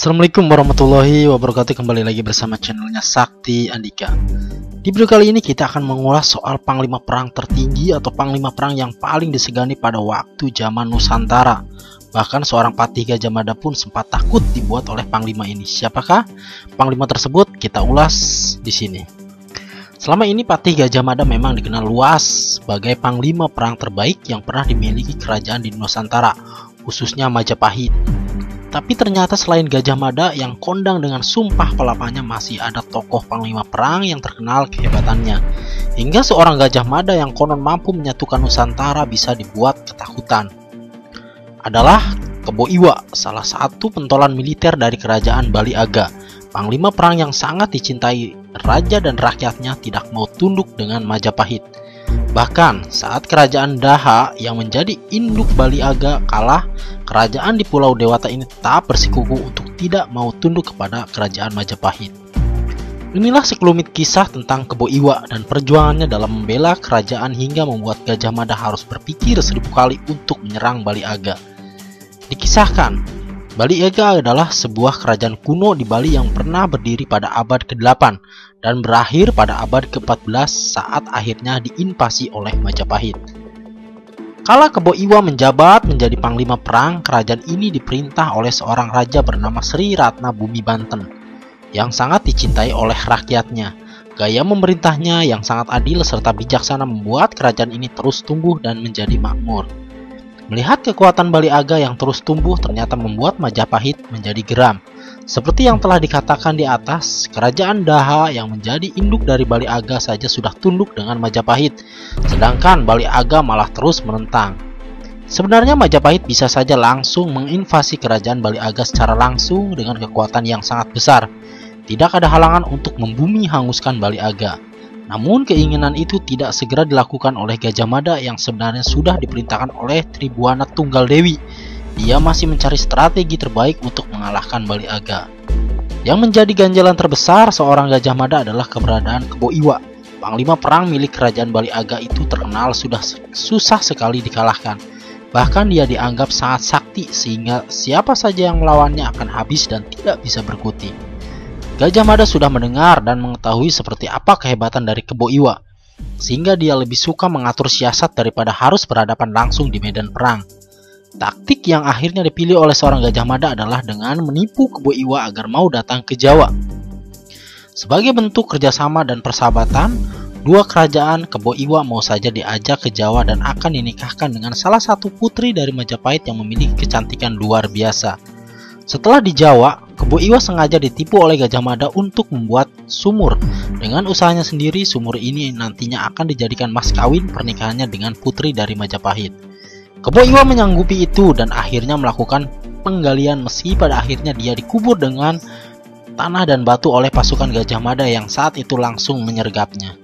Assalamualaikum warahmatullahi wabarakatuh. Kembali lagi bersama channelnya Sakti Andika. Di video kali ini kita akan mengulas soal panglima perang tertinggi atau panglima perang yang paling disegani pada waktu zaman Nusantara. Bahkan seorang Patih Gajah Mada pun sempat takut dibuat oleh panglima ini. Siapakah panglima tersebut? Kita ulas di sini. Selama ini Patih Gajah Mada memang dikenal luas sebagai panglima perang terbaik yang pernah dimiliki kerajaan di Nusantara, khususnya Majapahit. Tapi ternyata selain Gajah Mada yang kondang dengan sumpah pelapanya, masih ada tokoh panglima perang yang terkenal kehebatannya. Hingga seorang Gajah Mada yang konon mampu menyatukan Nusantara bisa dibuat ketakutan. Adalah Kebo Iwa, salah satu pentolan militer dari kerajaan Bali Aga. Panglima perang yang sangat dicintai raja dan rakyatnya tidak mau tunduk dengan Majapahit. Bahkan saat kerajaan Daha yang menjadi induk Bali Aga kalah, kerajaan di Pulau Dewata ini tetap bersikukuh untuk tidak mau tunduk kepada kerajaan Majapahit. Inilah sekelumit kisah tentang Kebo Iwa dan perjuangannya dalam membela kerajaan hingga membuat Gajah Mada harus berpikir 1000 kali untuk menyerang Bali Aga. Dikisahkan, Bali Aga adalah sebuah kerajaan kuno di Bali yang pernah berdiri pada abad ke-8 dan berakhir pada abad ke-14 saat akhirnya diinvasi oleh Majapahit. Kala Kebo Iwa menjabat menjadi panglima perang, kerajaan ini diperintah oleh seorang raja bernama Sri Ratna Bumi Banten yang sangat dicintai oleh rakyatnya. Gaya memerintahnya yang sangat adil serta bijaksana membuat kerajaan ini terus tumbuh dan menjadi makmur. Melihat kekuatan Bali Aga yang terus tumbuh ternyata membuat Majapahit menjadi geram. Seperti yang telah dikatakan di atas, kerajaan Daha yang menjadi induk dari Bali Aga saja sudah tunduk dengan Majapahit, sedangkan Bali Aga malah terus menentang. Sebenarnya Majapahit bisa saja langsung menginvasi kerajaan Bali Aga secara langsung dengan kekuatan yang sangat besar. Tidak ada halangan untuk membumi hanguskan Bali Aga. Namun keinginan itu tidak segera dilakukan oleh Gajah Mada yang sebenarnya sudah diperintahkan oleh Tribuana Tunggal Dewi. Dia masih mencari strategi terbaik untuk mengalahkan Bali Aga. Yang menjadi ganjalan terbesar seorang Gajah Mada adalah keberadaan Kebo Iwa. Panglima perang milik kerajaan Bali Aga itu terkenal sudah susah sekali dikalahkan. Bahkan dia dianggap sangat sakti sehingga siapa saja yang melawannya akan habis dan tidak bisa berkutik. Gajah Mada sudah mendengar dan mengetahui seperti apa kehebatan dari Kebo Iwa, sehingga dia lebih suka mengatur siasat daripada harus berhadapan langsung di medan perang. Taktik yang akhirnya dipilih oleh seorang Gajah Mada adalah dengan menipu Kebo Iwa agar mau datang ke Jawa. Sebagai bentuk kerjasama dan persahabatan, dua kerajaan Kebo Iwa mau saja diajak ke Jawa dan akan dinikahkan dengan salah satu putri dari Majapahit yang memiliki kecantikan luar biasa. Setelah di Jawa, Kebo Iwa sengaja ditipu oleh Gajah Mada untuk membuat sumur. Dengan usahanya sendiri, sumur ini nantinya akan dijadikan mas kawin pernikahannya dengan putri dari Majapahit. Kebo Iwa menyanggupi itu dan akhirnya melakukan penggalian, meski pada akhirnya dia dikubur dengan tanah dan batu oleh pasukan Gajah Mada yang saat itu langsung menyergapnya.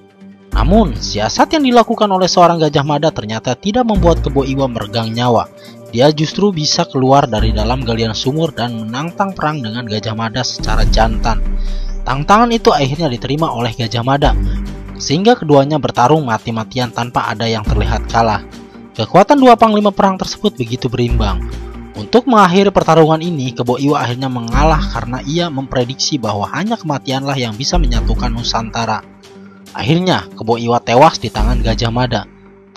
Namun, siasat yang dilakukan oleh seorang Gajah Mada ternyata tidak membuat Kebo Iwa meregang nyawa. Dia justru bisa keluar dari dalam galian sumur dan menantang perang dengan Gajah Mada secara jantan. Tantangan itu akhirnya diterima oleh Gajah Mada, sehingga keduanya bertarung mati-matian tanpa ada yang terlihat kalah. Kekuatan dua panglima perang tersebut begitu berimbang. Untuk mengakhiri pertarungan ini, Kebo Iwa akhirnya mengalah karena ia memprediksi bahwa hanya kematianlah yang bisa menyatukan Nusantara. Akhirnya, Kebo Iwa tewas di tangan Gajah Mada.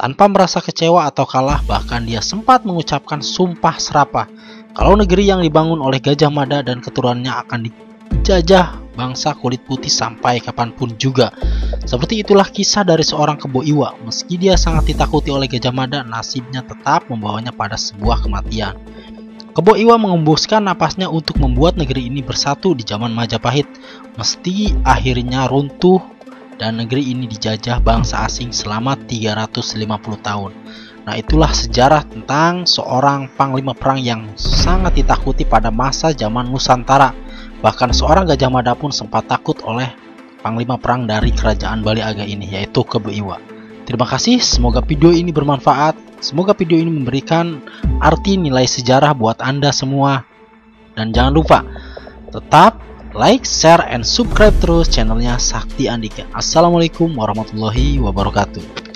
Tanpa merasa kecewa atau kalah, bahkan dia sempat mengucapkan sumpah serapah kalau negeri yang dibangun oleh Gajah Mada dan keturunannya akan dijajah bangsa kulit putih sampai kapanpun juga. Seperti itulah kisah dari seorang Kebo Iwa. Meski dia sangat ditakuti oleh Gajah Mada, nasibnya tetap membawanya pada sebuah kematian. Kebo Iwa mengembuskan napasnya untuk membuat negeri ini bersatu di zaman Majapahit, meski akhirnya runtuh dan negeri ini dijajah bangsa asing selama 350 tahun. Nah, itulah sejarah tentang seorang panglima perang yang sangat ditakuti pada masa zaman Nusantara. Bahkan seorang Gajah Mada pun sempat takut oleh panglima perang dari kerajaan Bali Aga ini, yaitu Kebo Iwa. Terima kasih, semoga video ini bermanfaat. Semoga video ini memberikan arti nilai sejarah buat Anda semua. Dan jangan lupa tetap like, share, and subscribe terus channelnya Sakti Andika. Assalamualaikum warahmatullahi wabarakatuh.